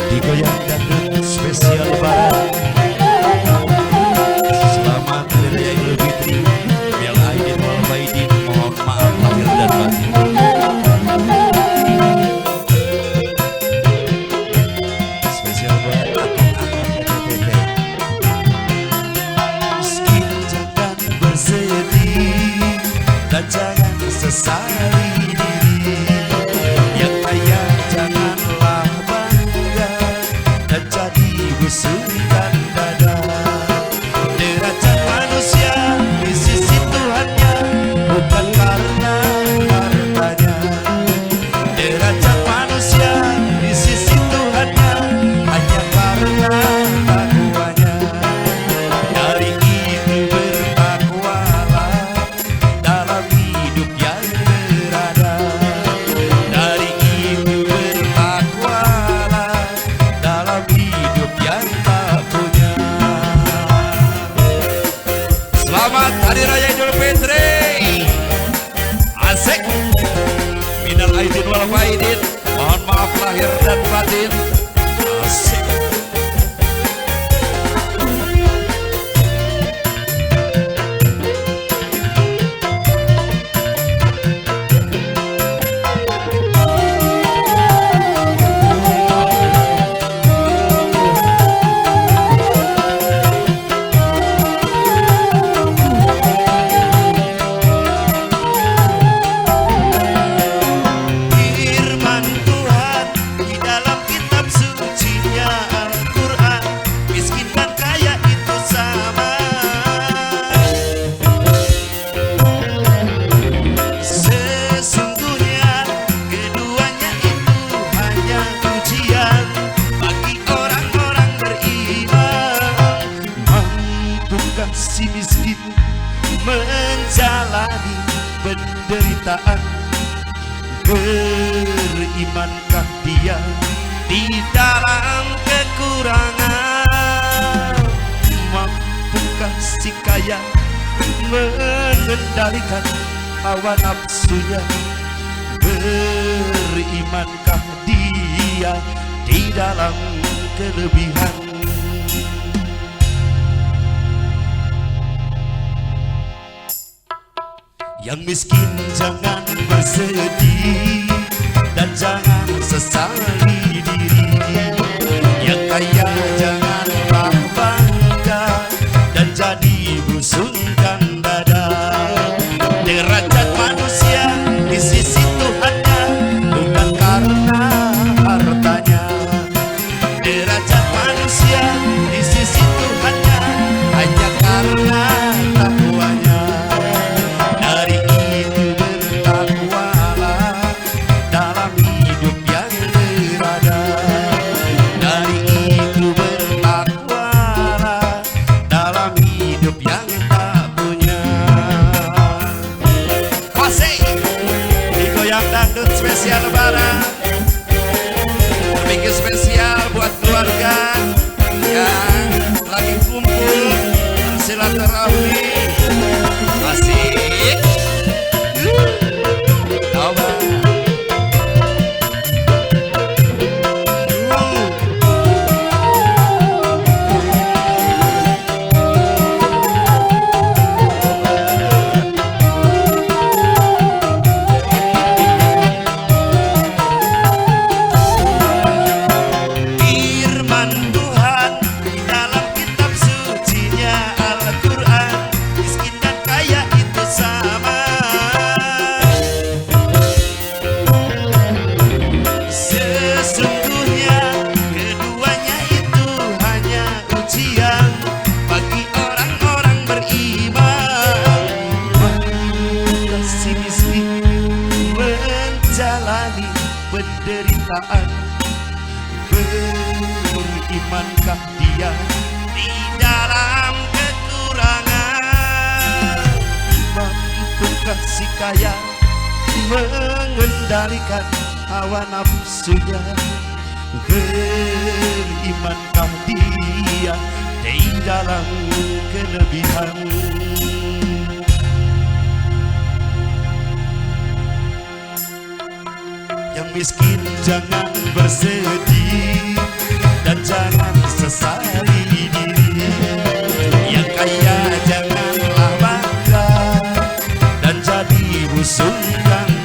Digoyang dangdut spesial lebaran. Selamat Hari Raya Idul Fitri. Minal aidin wal faidin, mohon maaf lahir dan batin. Spesial buat akang-akang teteh. Miskin jangan bersedih dan jangan sesali diri. Yang kaya janganlah bangga dan jadi busungkan dada. Derajat manusia di sisi Tuhannya bukan karena hartanya. Derajat manusia di sisi Tuhannya hanya karena takwanya. Dari itu bertakwalah dalam hidup yang berada. Dari itu bertakwalah dalam hidup yang tak punya. Selamat Hari Raya Idul Fitri. Asik. Minal aidin wal faidin, mohon maaf lahir dan batin. Asik. Firman Tuhan di dalam kitab sucinya Al-Quran, miskin dan kaya itu sama. Sesungguhnya keduanya itu hanya ujian bagi orang-orang beriman. Mampukah si miskin menjalani penderitaan? Berimankah dia di dalam kekurangan? Mampukah si kaya mengendalikan hawa nafsunya? Berimankah dia di dalam kelebihan? Yang miskin jangan bersedih dan jangan sesali diri. Yang kaya janganlah bangga dan jadi busungkan dada. Derajat manusia di sisi Tuhannya bukan karena hartanya. Derajat manusia di sisi Tuhannya hanya karena takwanya. Dari itu bertakwalah dalam hidup yang berada. Dari itu bertakwalah dalam hidup yang tak punya. Masih digoyang dangdut spesial lebaran. Bikin spesial buat keluarga yang lagi kumpul silaturahmi. Asik. Coba. Firman Tuhan di dalam kitab sucinya Al-Quran, miskin dan kaya itu sama. Sesungguhnya keduanya itu hanya ujian bagi orang-orang beriman. Mampukah si miskin menjalani penderitaan? Berimankah dia di dalam kekurangan? Mampukah si kaya mengendalikan hawa nafsunya? Berimankah dia di dalam kelebihan? Yang miskin jangan bersedih dan jangan sesali diri. Yang kaya janganlah bangga dan jadi musuh yang